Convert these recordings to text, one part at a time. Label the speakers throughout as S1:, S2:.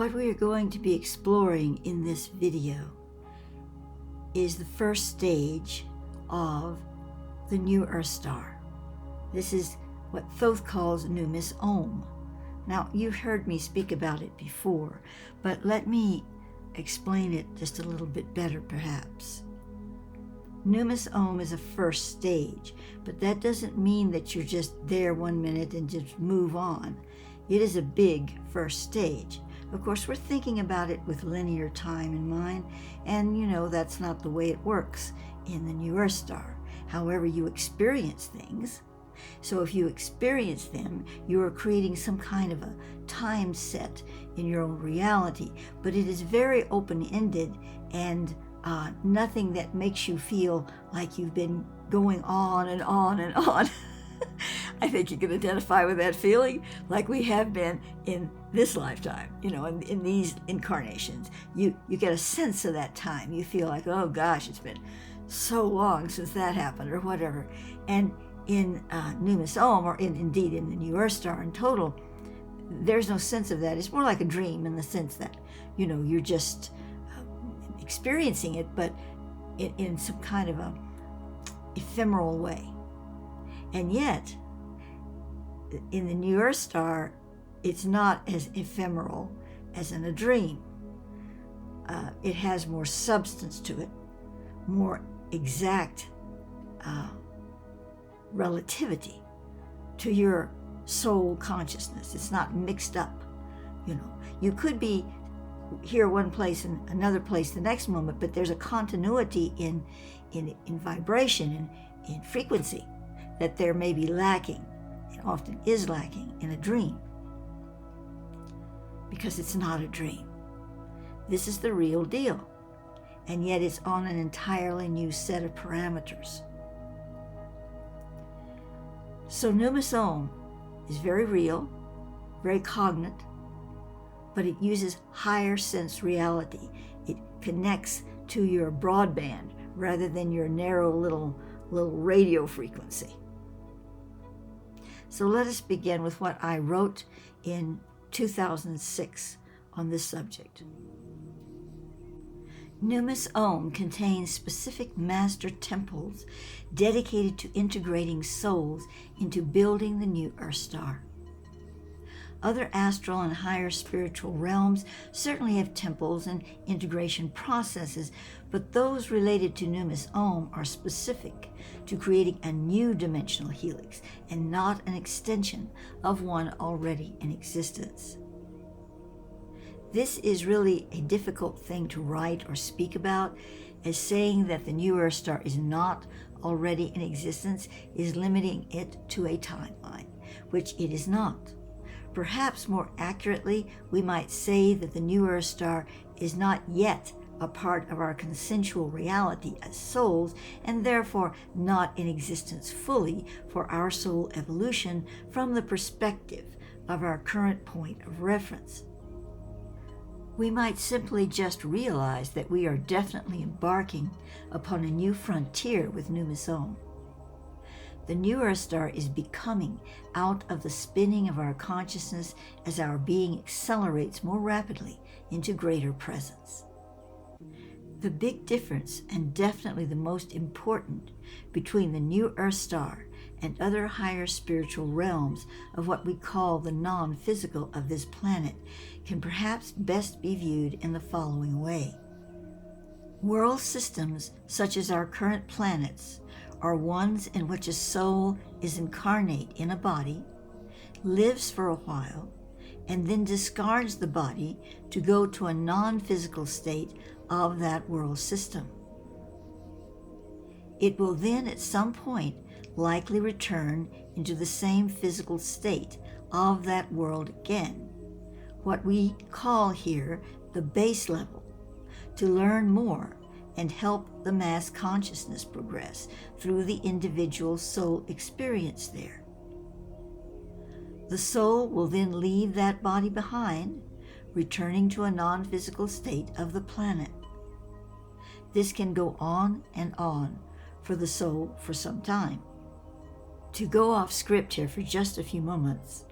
S1: What we are going to be exploring in this video is the first stage of the new Earth star. This is what Thoth calls NUMIS OUM. Now, you've heard me speak about it before, but let me explain it just a little bit better, perhaps. NUMIS OUM is a first stage, but that doesn't mean that you're just there 1 minute and just move on. It is a big first stage. Of course, we're thinking about it with linear time in mind, and that's not the way it works in the new Earth star. However, you experience things. So if you experience them, you are creating some kind of a time set in your own reality, but it is very open-ended and nothing that makes you feel like you've been going on and on and on. I think you can identify with that feeling, like we have been in this lifetime, in these incarnations. You get a sense of that time. You feel like, oh gosh, it's been so long since that happened, or whatever. And in NUMIS OUM, or indeed in the new Earth star in total, there's no sense of that. It's more like a dream in the sense that, you're just experiencing it, but in some kind of a ephemeral way. And yet, in the new Earth star, it's not as ephemeral as in a dream. It has more substance to it, more exact relativity to your soul consciousness. It's not mixed up. You could be here one place and another place the next moment, but there's a continuity in vibration and in frequency that there may be lacking, and often is lacking, in a dream, because it's not a dream. This is the real deal, and yet it's on an entirely new set of parameters. So NUMIS OUM is very real, very cognate, but it uses higher sense reality. It connects to your broadband rather than your narrow little radio frequency. So let us begin with what I wrote in 2006 on this subject. NUMIS OUM contains specific master temples dedicated to integrating souls into building the new Earth star. Other astral and higher spiritual realms certainly have temples and integration processes, but those related to NUMIS OUM are specific to creating a new dimensional helix and not an extension of one already in existence. This is really a difficult thing to write or speak about, as saying that the new Earth star is not already in existence is limiting it to a timeline, which it is not. Perhaps more accurately, we might say that the new Earth star is not yet a part of our consensual reality as souls, and therefore not in existence fully for our soul evolution from the perspective of our current point of reference. We might simply just realize that we are definitely embarking upon a new frontier with NUMIS OUM. The new Earth star is becoming out of the spinning of our consciousness as our being accelerates more rapidly into greater presence. The big difference, and definitely the most important, between the new Earth star and other higher spiritual realms of what we call the non-physical of this planet can perhaps best be viewed in the following way. World systems such as our current planets are ones in which a soul is incarnate in a body, lives for a while, and then discards the body to go to a non-physical state of that world system. It will then at some point likely return into the same physical state of that world again, what we call here the base level, to learn more and help the mass consciousness progress through the individual soul experience there. The soul will then leave that body behind, returning to a non-physical state of the planet. This can go on and on for the soul for some time. To go off script here for just a few moments,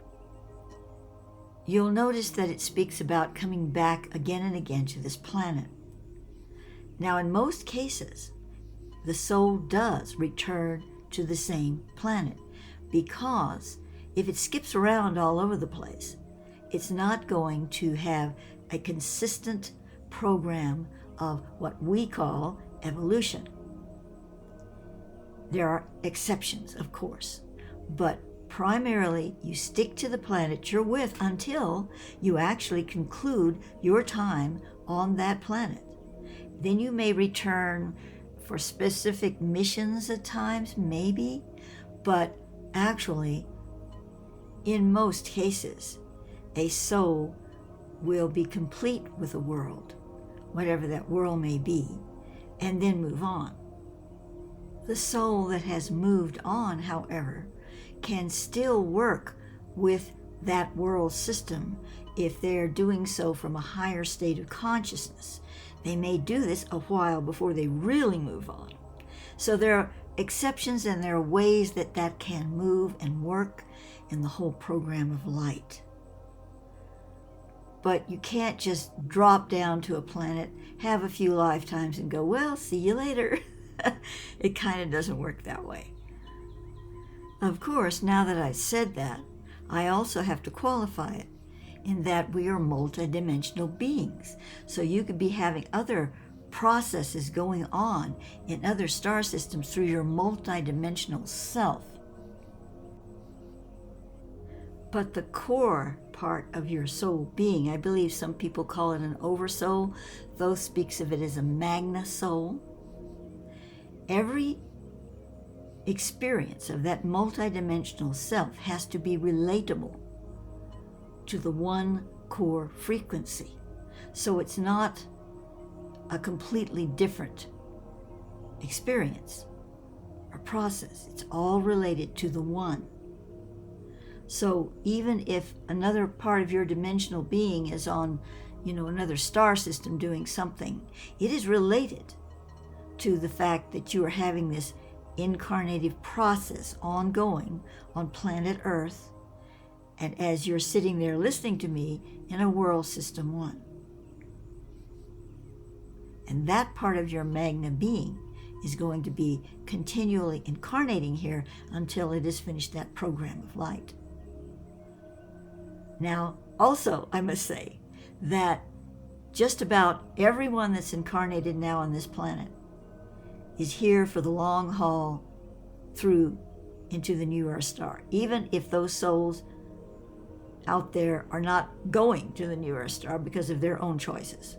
S1: you'll notice that it speaks about coming back again and again to this planet. Now, in most cases, the soul does return to the same planet, because if it skips around all over the place, it's not going to have a consistent program of what we call evolution. There are exceptions, of course, but primarily you stick to the planet you're with until you actually conclude your time on that planet. Then you may return for specific missions at times, maybe, but actually, in most cases, a soul will be complete with a world, whatever that world may be, and then move on. The soul that has moved on, however, can still work with that world system if they're doing so from a higher state of consciousness. They may do this a while before they really move on. So there are exceptions, and there are ways that that can move and work in the whole program of light. But you can't just drop down to a planet, have a few lifetimes, and go, well, see you later. It kind of doesn't work that way. Of course, now that I've said that, I also have to qualify it in that we are multidimensional beings. So you could be having other processes going on in other star systems through your multidimensional self. But the core part of your soul being, I believe some people call it an oversoul, though speaks of it as a magna soul. Every experience of that multidimensional self has to be relatable to the one core frequency. So it's not a completely different experience or process. It's all related to the one. So even if another part of your dimensional being is on, another star system doing something, it is related to the fact that you are having this incarnative process ongoing on planet Earth, and as you're sitting there listening to me in a world system 1. And that part of your magna being is going to be continually incarnating here until it has finished that program of light. Now, also, I must say that just about everyone that's incarnated now on this planet is here for the long haul through into the new Earth star, even if those souls out there are not going to the new Earth star because of their own choices.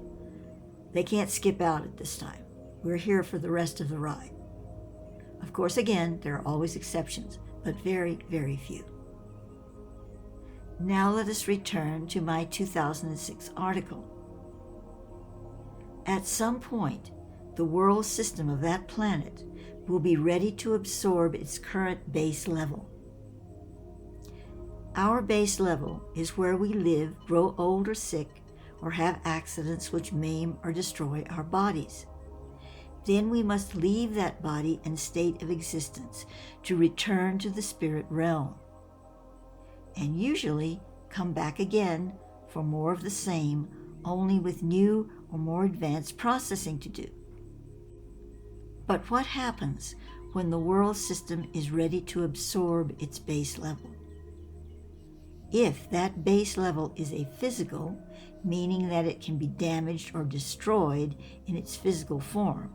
S1: They can't skip out at this time. We're here for the rest of the ride. Of course, again, there are always exceptions, but very, very few. Now let us return to my 2006 article. At some point, the world system of that planet will be ready to absorb its current base level. Our base level is where we live, grow old or sick, or have accidents which maim or destroy our bodies. Then we must leave that body and state of existence to return to the spirit realm, and usually come back again for more of the same, only with new or more advanced processing to do. But what happens when the world system is ready to absorb its base level? If that base level is a physical, meaning that it can be damaged or destroyed in its physical form,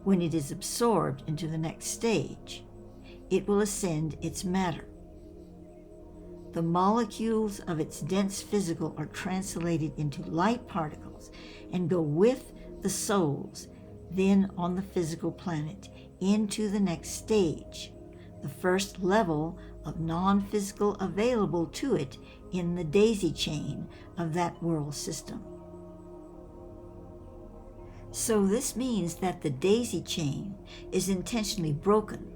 S1: when it is absorbed into the next stage, it will ascend its matter. The molecules of its dense physical are translated into light particles and go with the souls then on the physical planet into the next stage, the first level of non-physical available to it in the daisy chain of that world system. So this means that the daisy chain is intentionally broken,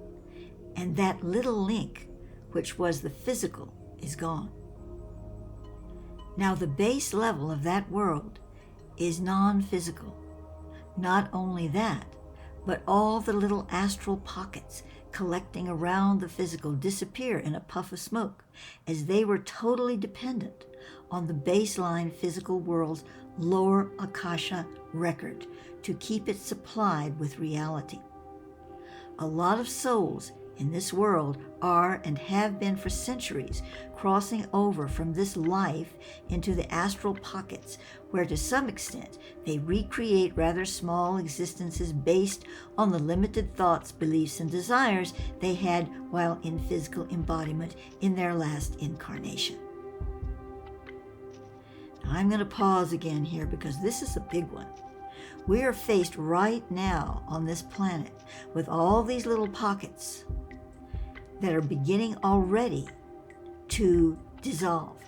S1: and that little link, which was the physical, is gone. Now the base level of that world is non-physical. Not only that, but all the little astral pockets collecting around the physical disappear in a puff of smoke, as they were totally dependent on the baseline physical world's lower Akasha record to keep it supplied with reality. A lot of souls in this world are and have been for centuries crossing over from this life into the astral pockets, where to some extent they recreate rather small existences based on the limited thoughts, beliefs, and desires they had while in physical embodiment in their last incarnation. Now I'm going to pause again here because this is a big one. We are faced right now on this planet with all these little pockets that are beginning already to dissolve.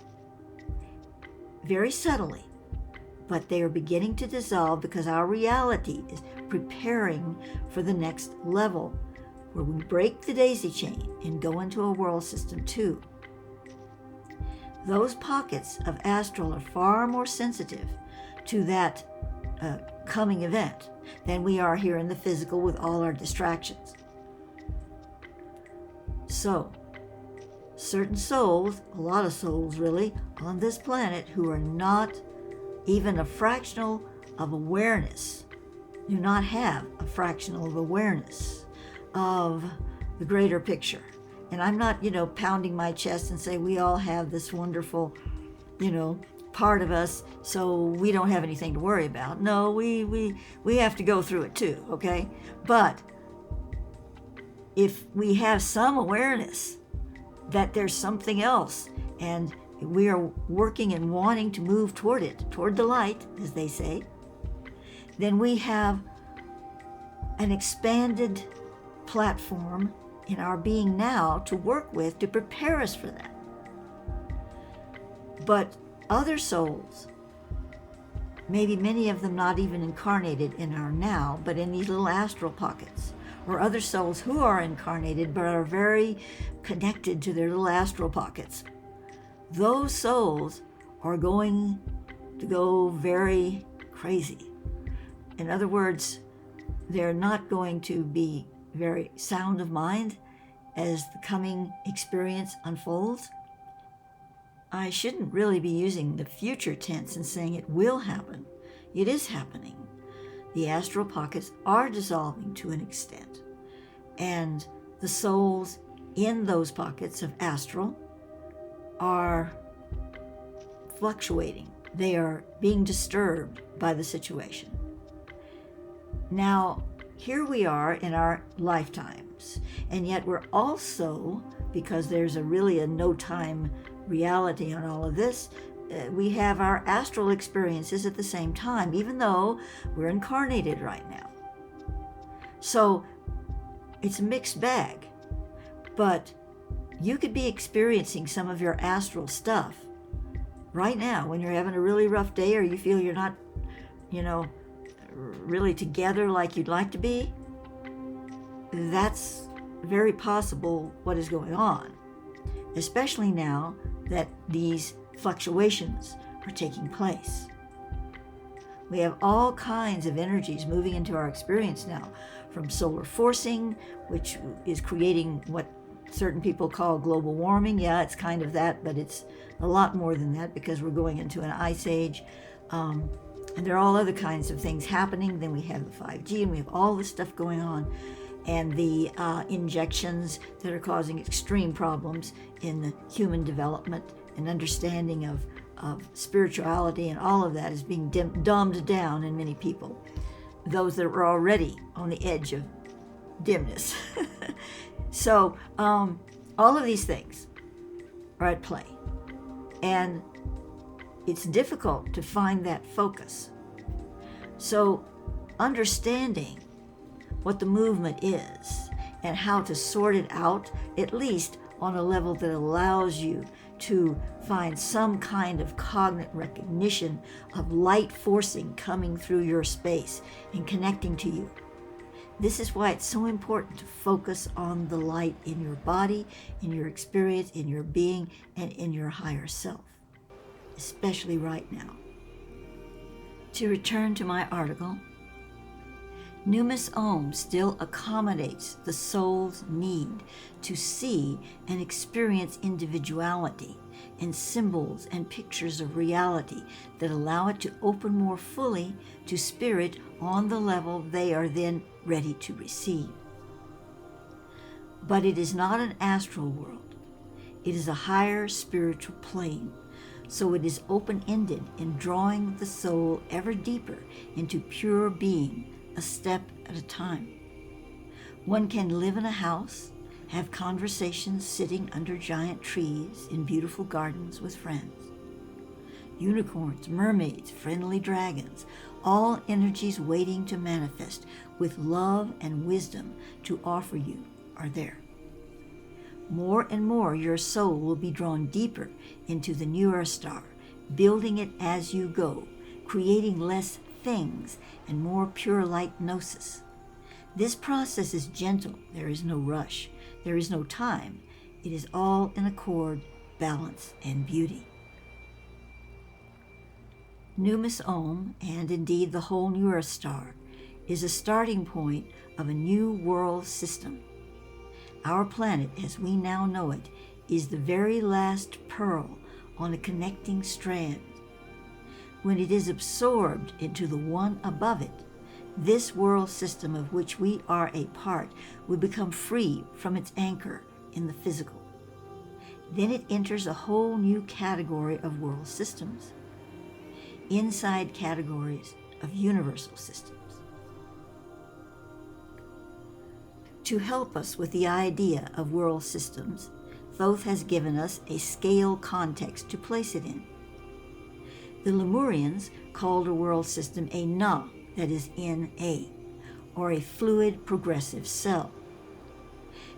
S1: Very subtly, but they are beginning to dissolve because our reality is preparing for the next level, where we break the daisy chain and go into a world system 2. Those pockets of astral are far more sensitive to that coming event than we are here in the physical with all our distractions. So, certain souls, a lot of souls really, on this planet who are not even a fractional of awareness, do not have a fractional of awareness of the greater picture. And I'm not, pounding my chest and say we all have this wonderful, part of us, so we don't have anything to worry about. No, we have to go through it too, okay? But if we have some awareness that there's something else, and we are working and wanting to move toward it, toward the light, as they say, then we have an expanded platform in our being now to work with to prepare us for that. But other souls, maybe many of them not even incarnated in our now, but in these little astral pockets, or other souls who are incarnated but are very connected to their little astral pockets, those souls are going to go very crazy. In other words, they're not going to be very sound of mind as the coming experience unfolds. I shouldn't really be using the future tense and saying it will happen. It is happening. The astral pockets are dissolving to an extent, and the souls in those pockets of astral are fluctuating. They are being disturbed by the situation. Now, here we are in our lifetimes, and yet we're also, because there's really a no-time reality on all of this, we have our astral experiences at the same time, even though we're incarnated right now. So it's a mixed bag, but you could be experiencing some of your astral stuff right now when you're having a really rough day, or you feel you're not, really together like you'd like to be. That's very possible what is going on, especially now that these fluctuations are taking place. We have all kinds of energies moving into our experience now, from solar forcing, which is creating what certain people call global warming. Yeah, it's kind of that, but it's a lot more than that because we're going into an ice age. And there are all other kinds of things happening. Then we have the 5G, and we have all this stuff going on, and the injections that are causing extreme problems in the human development and understanding of spirituality, and all of that is being dumbed down in many people, those that were already on the edge of dimness. So all of these things are at play, and it's difficult to find that focus. So understanding what the movement is and how to sort it out, at least on a level that allows you to find some kind of cognate recognition of light forcing coming through your space and connecting to you. This is why it's so important to focus on the light in your body, in your experience, in your being, and in your higher self, especially right now. To return to my article, NUMIS OUM still accommodates the soul's need to see and experience individuality and symbols and pictures of reality that allow it to open more fully to spirit on the level they are then ready to receive. But it is not an astral world. It is a higher spiritual plane, so it is open-ended in drawing the soul ever deeper into pure being, a step at a time. One can live in a house, have conversations sitting under giant trees in beautiful gardens with friends. Unicorns, mermaids, friendly dragons, all energies waiting to manifest with love and wisdom to offer you are there. More and more your soul will be drawn deeper into the new Earth star, building it as you go, creating less things and more pure light gnosis. This process is gentle. There is no rush. There is no time. It is all in accord, balance, and beauty. NUMIS OUM, and indeed the whole new Earth star, is a starting point of a new world system. Our planet, as we now know it, is the very last pearl on a connecting strand. When it is absorbed into the one above it, this world system of which we are a part will become free from its anchor in the physical. Then it enters a whole new category of world systems, inside categories of universal systems. To help us with the idea of world systems, Thoth has given us a scale context to place it in. The Lemurians called a world system a Na, that is Na, or a fluid progressive cell.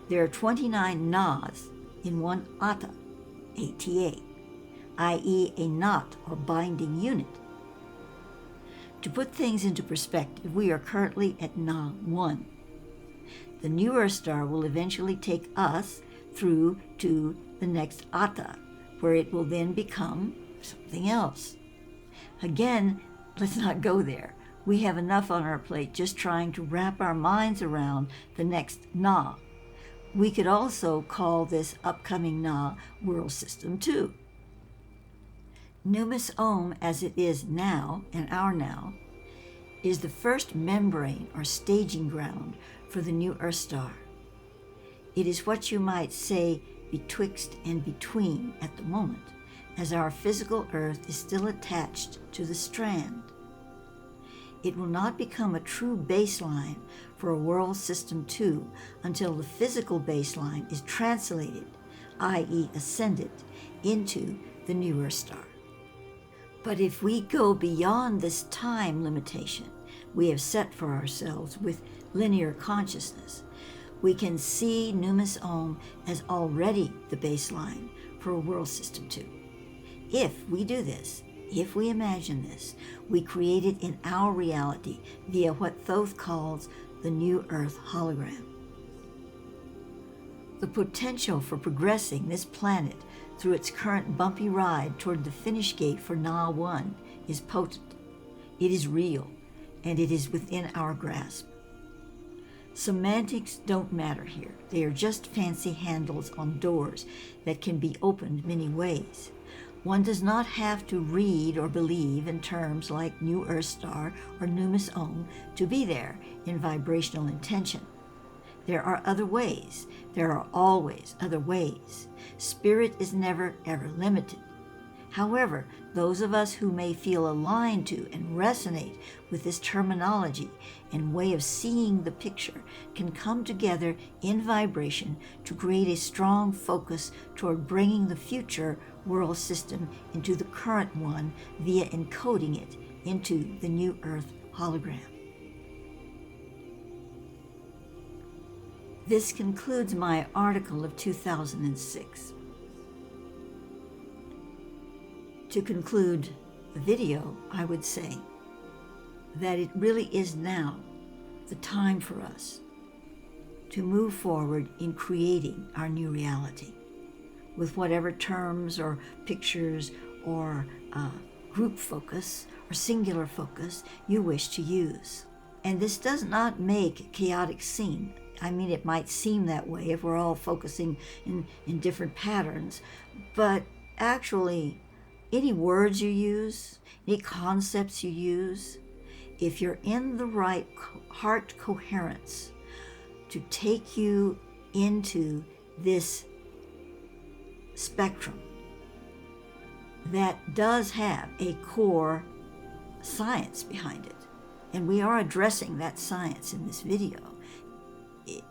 S1: There are 29 Nas in one Ata, ATA, i.e. a knot or binding unit. To put things into perspective, we are currently at Na 1. The new Earth star will eventually take us through to the next Ata, where it will then become something else. Again, let's not go there. We have enough on our plate just trying to wrap our minds around the next Na. We could also call this upcoming Na world system too. NUMIS OUM, as it is now, and our now, is the first membrane or staging ground for the new Earth star. It is what you might say betwixt and between at the moment, as our physical Earth is still attached to the strand. It will not become a true baseline for a world system 2 until the physical baseline is translated, i.e. ascended, into the new Earth star. But if we go beyond this time limitation we have set for ourselves with linear consciousness, we can see NUMIS OUM as already the baseline for a world system 2. If we do this, if we imagine this, we create it in our reality via what Thoth calls the New Earth hologram. The potential for progressing this planet through its current bumpy ride toward the finish gate for Na 1 is potent. It is real, and it is within our grasp. Semantics don't matter here. They are just fancy handles on doors that can be opened many ways. One does not have to read or believe in terms like New Earth Star or NUMIS OUM to be there in vibrational intention. There are other ways. There are always other ways. Spirit is never, ever limited. However, those of us who may feel aligned to and resonate with this terminology and way of seeing the picture can come together in vibration to create a strong focus toward bringing the future world system into the current one via encoding it into the New Earth hologram. This concludes my article of 2006. To conclude the video, I would say that it really is now the time for us to move forward in creating our new reality with whatever terms or pictures or group focus or singular focus you wish to use. And this does not make a chaotic scene. I mean, it might seem that way if we're all focusing in different patterns, but actually, any words you use, any concepts you use, if you're in the right heart coherence to take you into this spectrum that does have a core science behind it, and we are addressing that science in this video.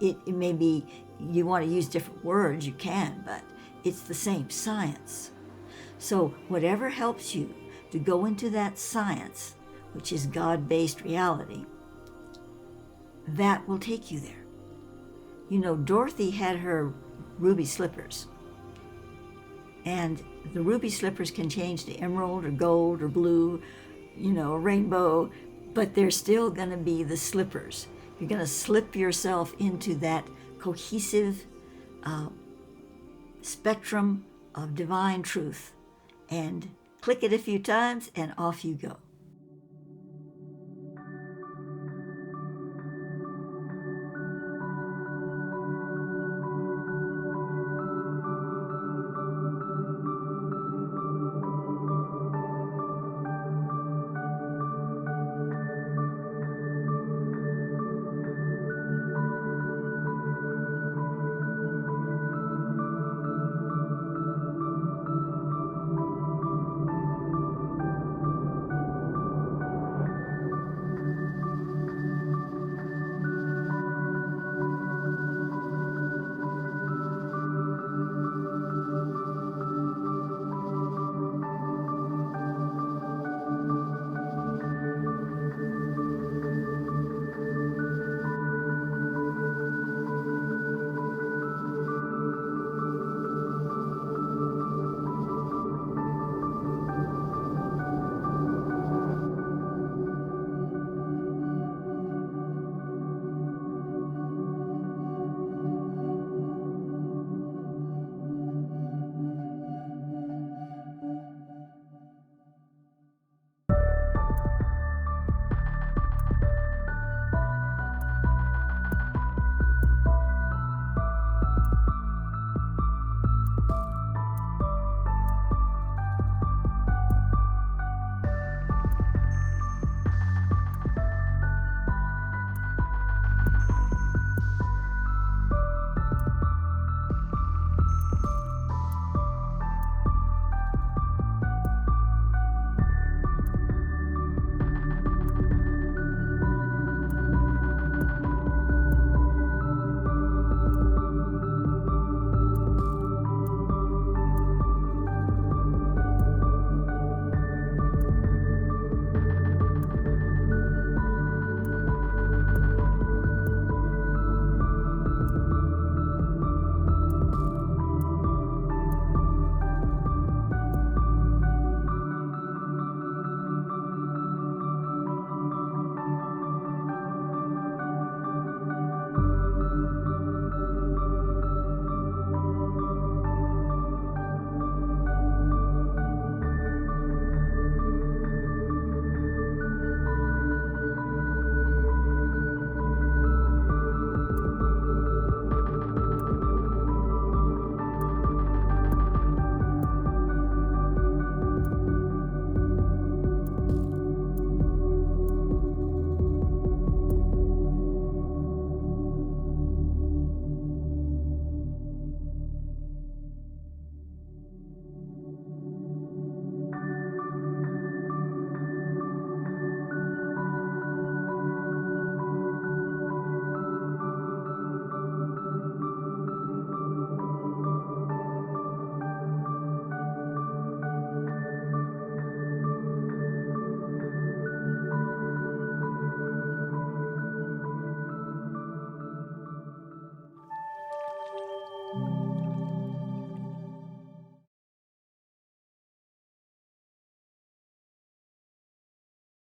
S1: It may be you want to use different words, you can, but it's the same science. So whatever helps you to go into that science, which is God-based reality, that will take you there. You know, Dorothy had her ruby slippers, and the ruby slippers can change to emerald or gold or blue, you know, rainbow, but they're still going to be the slippers. You're going to slip yourself into that cohesive spectrum of divine truth and click it a few times and off you go.